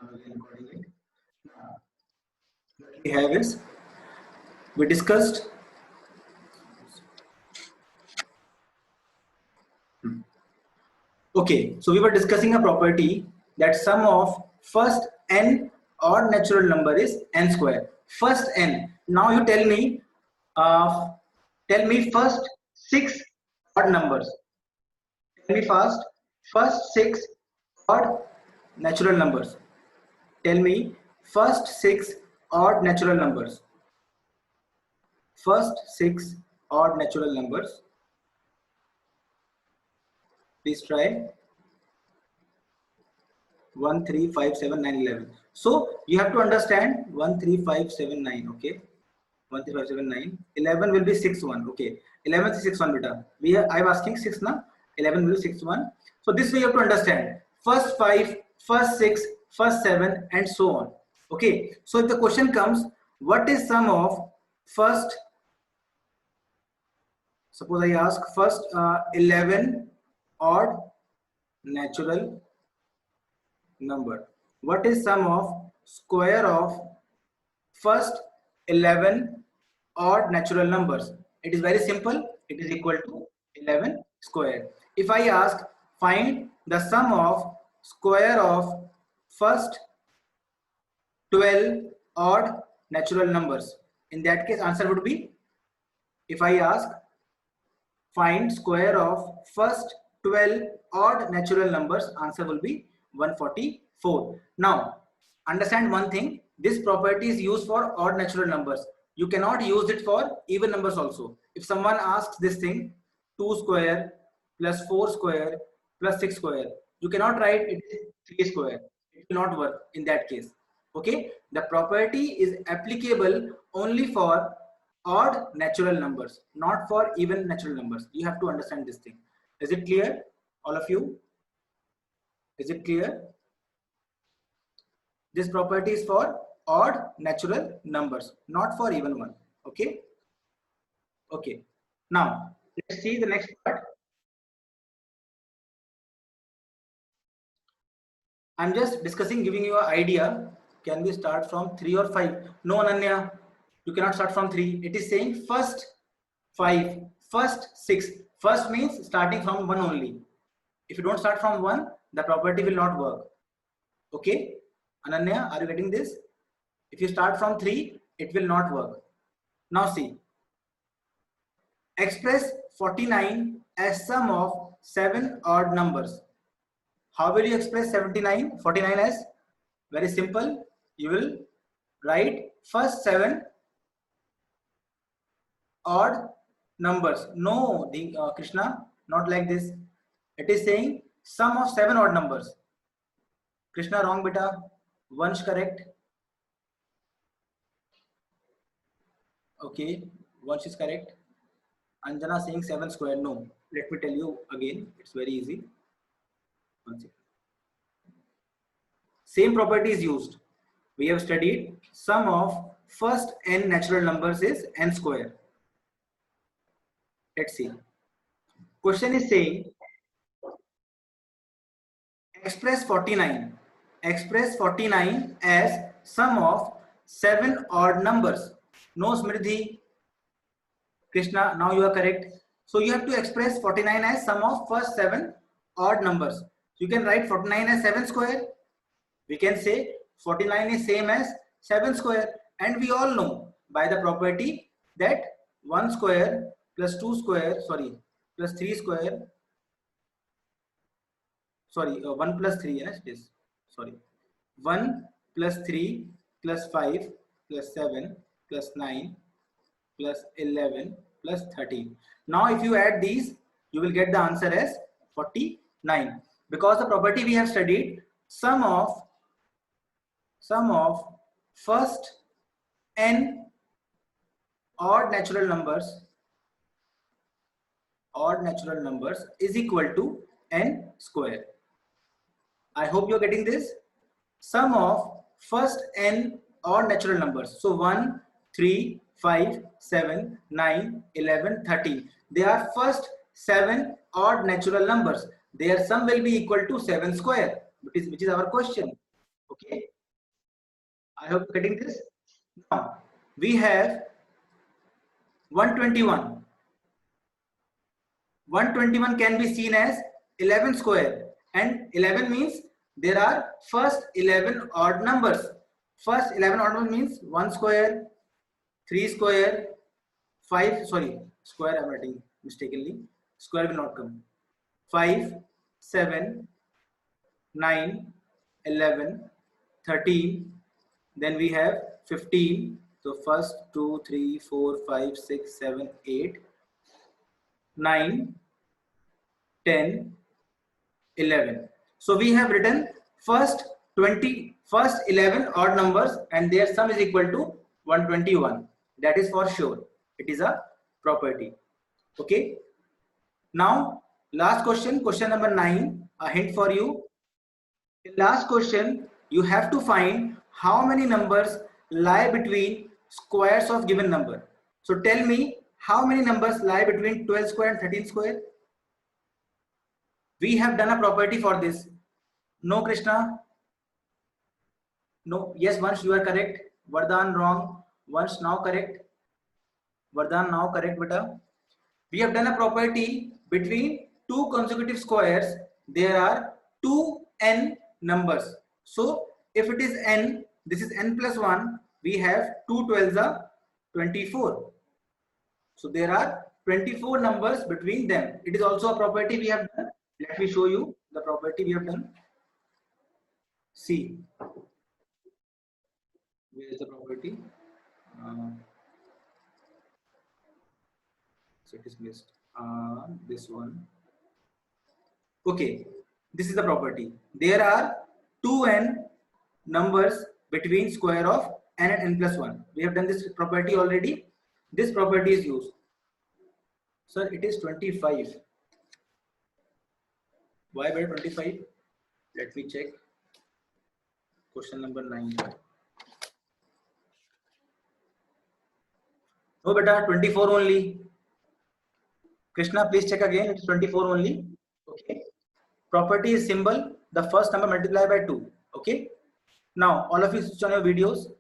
recording it. What we have is, we discussed okay, so we were discussing a property that sum of first n odd natural number is n square. First n. Now you tell me first 6 odd numbers. Tell me first 6 odd natural numbers. Tell me first 6 odd natural numbers. First 6 odd natural numbers. Please try. 1, 3, 5, 7, 9, 11. So you have to understand 1, 3, 5, 7, 9. Okay. 1, 3, 5, 7, 9. 11 will be 6, 1. Okay. 11 is 6, 1 beta. I'm asking 6 now. 11 will be 6, 1. So this way you have to understand. First 5, first 6, first 7 and so on. Okay. So if the question comes, what is sum of first, suppose I ask first 11 odd natural number. What is sum of square of first 11 odd natural numbers? It is very simple. It is equal to 11 square. If I ask find the sum of square of first 12 odd natural numbers, in that case answer would be, if I ask find square of first 12 odd natural numbers, answer will be 144. Now understand one thing, this property is used for odd natural numbers. You cannot use it for even numbers also. If someone asks this thing 2 square plus 4 square plus 6 square, you cannot write it is 3 square. It will not work in that case. Okay, the property is applicable only for odd natural numbers, not for even natural numbers. You have to understand this thing. Is it clear, all of you? Is it clear? This property is for odd natural numbers, not for even one. Okay. Okay. Now let's see the next part. I'm just discussing, giving you an idea. Can we start from 3 or 5? No, Ananya, you cannot start from 3. It is saying first 5, first 6. First means starting from 1 only. If you don't start from 1, the property will not work. Okay, Ananya, are you getting this? If you start from 3, it will not work. Now see, express 49 as sum of 7 odd numbers. How will you express 49 as? Very simple. You will write first 7 odd numbers. No, Krishna, not like this. It is saying sum of 7 odd numbers. Krishna, wrong beta. Vansh correct. Okay, Vansh is correct. Anjana saying 7 square. No, let me tell you again. It's very easy. Same property is used. We have studied sum of first n natural numbers is n square. Let's see. Question is saying express 49. Express 49 as sum of 7 odd numbers. No, Smrithi. Krishna, now you are correct. So you have to express 49 as sum of first 7 odd numbers. You can write 49 as 7 square. We can say 49 is same as 7 square, and we all know by the property that 1 square plus 2 square, plus 3 square, 1 plus 3, yes, this, 1 plus 3 plus 5 plus 7 plus 9 plus 11 plus 13. Now if you add these, you will get the answer as 49, because the property we have studied, sum of first n odd natural numbers is equal to n square. I hope you're getting this. Sum of first n odd natural numbers. So 1, 3, 5, 7, 9, 11, 13. They are first 7 odd natural numbers. Their sum will be equal to 7 square, which is our question. Okay. I hope you're getting this. Now we have 121. 121 can be seen as 11 square, and 11 means there are first 11 odd numbers. First 11 odd numbers means 1 square, 3 square, 5, sorry, square I'm writing mistakenly, square will not come. 5, 7, 9, 11, 13, then we have 15. So first 2, 3, 4, 5, 6, 7, 8, 9, 10, 11. So we have written first 11 odd numbers and their sum is equal to 121. That is for sure. It is a property. Okay. Now last question, question number 9. A hint for you. In last question, you have to find how many numbers lie between squares of given number. So tell me how many numbers lie between 12 square and 13 square. We have done a property for this. No, Krishna. No. Yes, once you are correct. Vardhan wrong. Once now correct. Vardhan now correct, beta. We have done a property between two consecutive squares. There are 2n numbers. So if it is n, this is n plus 1. We have 2 12s are 24. So there are 24 numbers between them. It is also a property we have done. Let me show you the property we have done. See, where is the property? So it is missed. This one. Okay, this is the property. There are 2n numbers between square of n and n plus 1. We have done this property already. This property is used. Sir, it is 25. Why by 25? Let me check. Question number 9. No, beta, 24 only. Krishna, please check again. It's 24 only. Okay. Property is symbol. The first number multiplied by 2. Okay. Now, all of you switch on your videos.